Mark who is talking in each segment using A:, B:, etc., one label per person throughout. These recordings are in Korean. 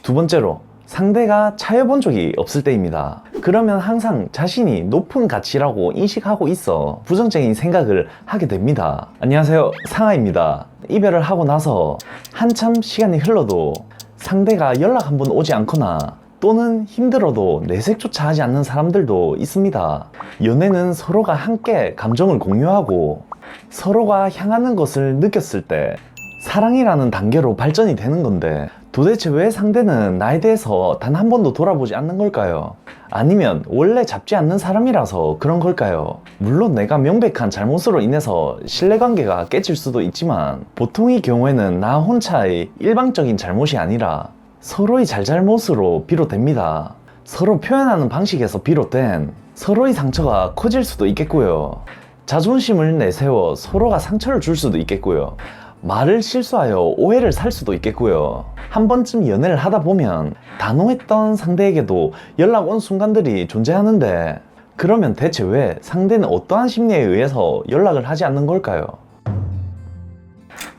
A: 두 번째로, 상대가 차여본 적이 없을 때입니다. 그러면 항상 자신이 높은 가치라고 인식하고 있어 부정적인 생각을 하게 됩니다. 안녕하세요, 상하입니다. 이별을 하고 나서 한참 시간이 흘러도 상대가 연락 한 번 오지 않거나 또는 힘들어도 내색조차 하지 않는 사람들도 있습니다. 연애는 서로가 함께 감정을 공유하고 서로가 향하는 것을 느꼈을 때 사랑이라는 단계로 발전이 되는 건데, 도대체 왜 상대는 나에 대해서 단 한 번도 돌아보지 않는 걸까요? 아니면 원래 잡지 않는 사람이라서 그런 걸까요? 물론 내가 명백한 잘못으로 인해서 신뢰관계가 깨질 수도 있지만, 보통의 경우에는 나 혼자의 일방적인 잘못이 아니라 서로의 잘잘못으로 비롯됩니다. 서로 표현하는 방식에서 비롯된 서로의 상처가 커질 수도 있겠고요. 자존심을 내세워 서로가 상처를 줄 수도 있겠고요. 말을 실수하여 오해를 살 수도 있겠고요. 한 번쯤 연애를 하다 보면 단호했던 상대에게도 연락 온 순간들이 존재하는데, 그러면 대체 왜 상대는 어떠한 심리에 의해서 연락을 하지 않는 걸까요?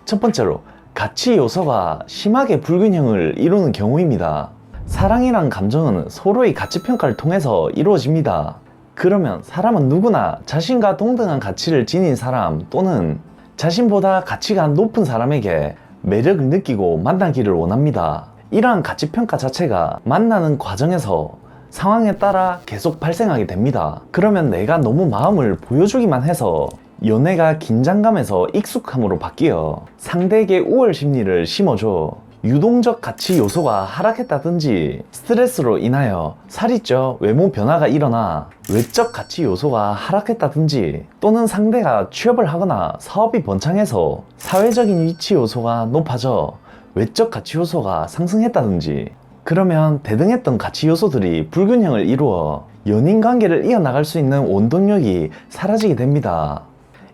A: 첫 번째로, 가치 요소가 심하게 불균형을 이루는 경우입니다. 사랑이란 감정은 서로의 가치 평가를 통해서 이루어집니다. 그러면 사람은 누구나 자신과 동등한 가치를 지닌 사람 또는 자신보다 가치가 높은 사람에게 매력을 느끼고 만나기를 원합니다. 이러한 가치평가 자체가 만나는 과정에서 상황에 따라 계속 발생하게 됩니다. 그러면 내가 너무 마음을 보여주기만 해서 연애가 긴장감에서 익숙함으로 바뀌어 상대에게 우월 심리를 심어줘 유동적 가치 요소가 하락했다든지 스트레스로 인하여 살이 쪄 외모 변화가 일어나 외적 가치 요소가 하락했다든지, 또는 상대가 취업을 하거나 사업이 번창해서 사회적인 위치 요소가 높아져 외적 가치 요소가 상승했다든지, 그러면 대등했던 가치 요소들이 불균형을 이루어 연인 관계를 이어나갈 수 있는 원동력이 사라지게 됩니다.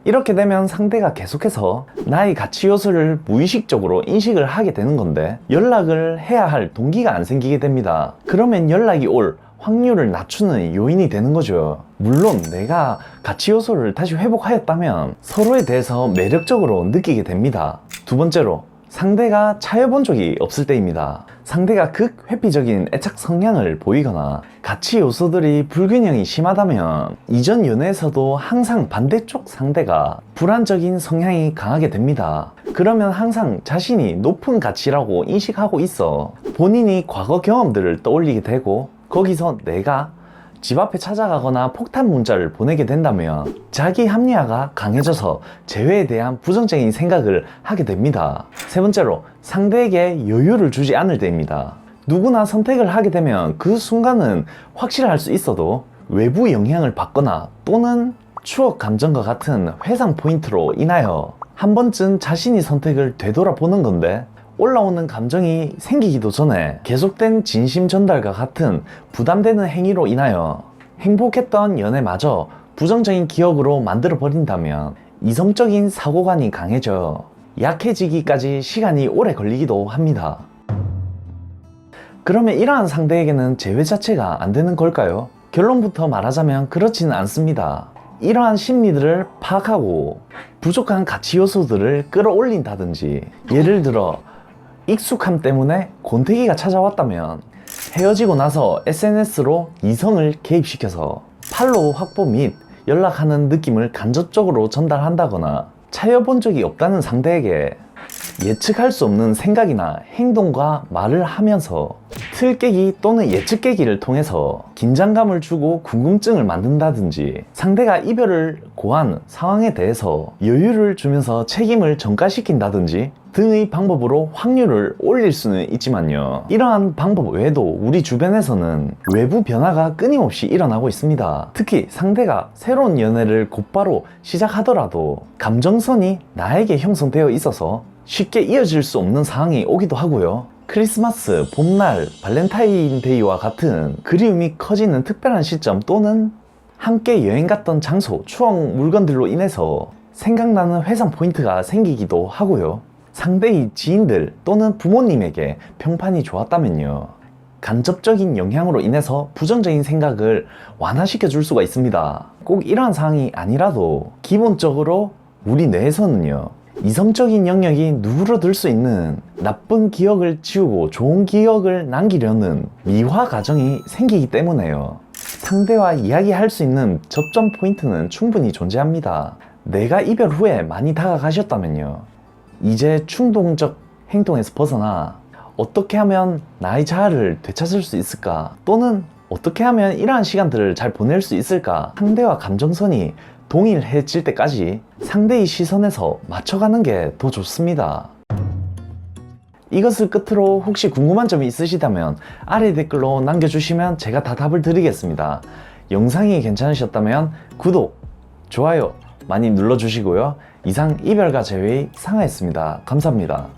A: 이렇게 되면 상대가 계속해서 나의 가치 요소를 무의식적으로 인식을 하게 되는 건데, 연락을 해야 할 동기가 안 생기게 됩니다. 그러면 연락이 올 확률을 낮추는 요인이 되는 거죠. 물론 내가 가치 요소를 다시 회복하였다면 서로에 대해서 매력적으로 느끼게 됩니다. 두 번째로, 상대가 차여본 적이 없을 때입니다. 상대가 극회피적인 애착 성향을 보이거나 가치 요소들이 불균형이 심하다면 이전 연애에서도 항상 반대쪽 상대가 불안적인 성향이 강하게 됩니다. 그러면 항상 자신이 높은 가치라고 인식하고 있어 본인이 과거 경험들을 떠올리게 되고, 거기서 내가 집 앞에 찾아가거나 폭탄 문자를 보내게 된다면 자기 합리화가 강해져서 재회에 대한 부정적인 생각을 하게 됩니다. 세 번째로, 상대에게 여유를 주지 않을 때입니다. 누구나 선택을 하게 되면 그 순간은 확실할 수 있어도 외부 영향을 받거나 또는 추억 감정과 같은 회상 포인트로 인하여 한 번쯤 자신이 선택을 되돌아보는 건데, 올라오는 감정이 생기기도 전에 계속된 진심 전달과 같은 부담되는 행위로 인하여 행복했던 연애마저 부정적인 기억으로 만들어 버린다면 이성적인 사고관이 강해져 약해지기까지 시간이 오래 걸리기도 합니다. 그러면 이러한 상대에게는 재회 자체가 안 되는 걸까요? 결론부터 말하자면 그렇지는 않습니다. 이러한 심리들을 파악하고 부족한 가치 요소들을 끌어올린다든지, 예를 들어 익숙함 때문에 권태기가 찾아왔다면 헤어지고 나서 SNS로 이성을 개입시켜서 팔로우 확보 및 연락하는 느낌을 간접적으로 전달한다거나, 차여본 적이 없다는 상대에게 예측할 수 없는 생각이나 행동과 말을 하면서 틀 깨기 또는 예측 깨기를 통해서 긴장감을 주고 궁금증을 만든다든지, 상대가 이별을 고한 상황에 대해서 여유를 주면서 책임을 전가시킨다든지 등의 방법으로 확률을 올릴 수는 있지만요, 이러한 방법 외에도 우리 주변에서는 외부 변화가 끊임없이 일어나고 있습니다. 특히 상대가 새로운 연애를 곧바로 시작하더라도 감정선이 나에게 형성되어 있어서 쉽게 이어질 수 없는 상황이 오기도 하고요. 크리스마스, 봄날, 발렌타인데이와 같은 그리움이 커지는 특별한 시점 또는 함께 여행 갔던 장소, 추억 물건들로 인해서 생각나는 회상 포인트가 생기기도 하고요. 상대의 지인들 또는 부모님에게 평판이 좋았다면요, 간접적인 영향으로 인해서 부정적인 생각을 완화시켜 줄 수가 있습니다. 꼭 이러한 상황이 아니라도 기본적으로 우리 뇌에서는요, 이성적인 영역이 누그러들 수 있는 나쁜 기억을 지우고 좋은 기억을 남기려는 미화 과정이 생기기 때문에요. 상대와 이야기할 수 있는 접점 포인트는 충분히 존재합니다. 내가 이별 후에 많이 다가가셨다면요. 이제 충동적 행동에서 벗어나 어떻게 하면 나의 자아를 되찾을 수 있을까? 또는 어떻게 하면 이러한 시간들을 잘 보낼 수 있을까? 상대와 감정선이 동일해질 때까지 상대의 시선에서 맞춰가는 게 더 좋습니다. 이것을 끝으로 혹시 궁금한 점이 있으시다면 아래 댓글로 남겨주시면 제가 다 답을 드리겠습니다. 영상이 괜찮으셨다면 구독, 좋아요 많이 눌러주시고요. 이상 이별과 재회의 상하였습니다. 감사합니다.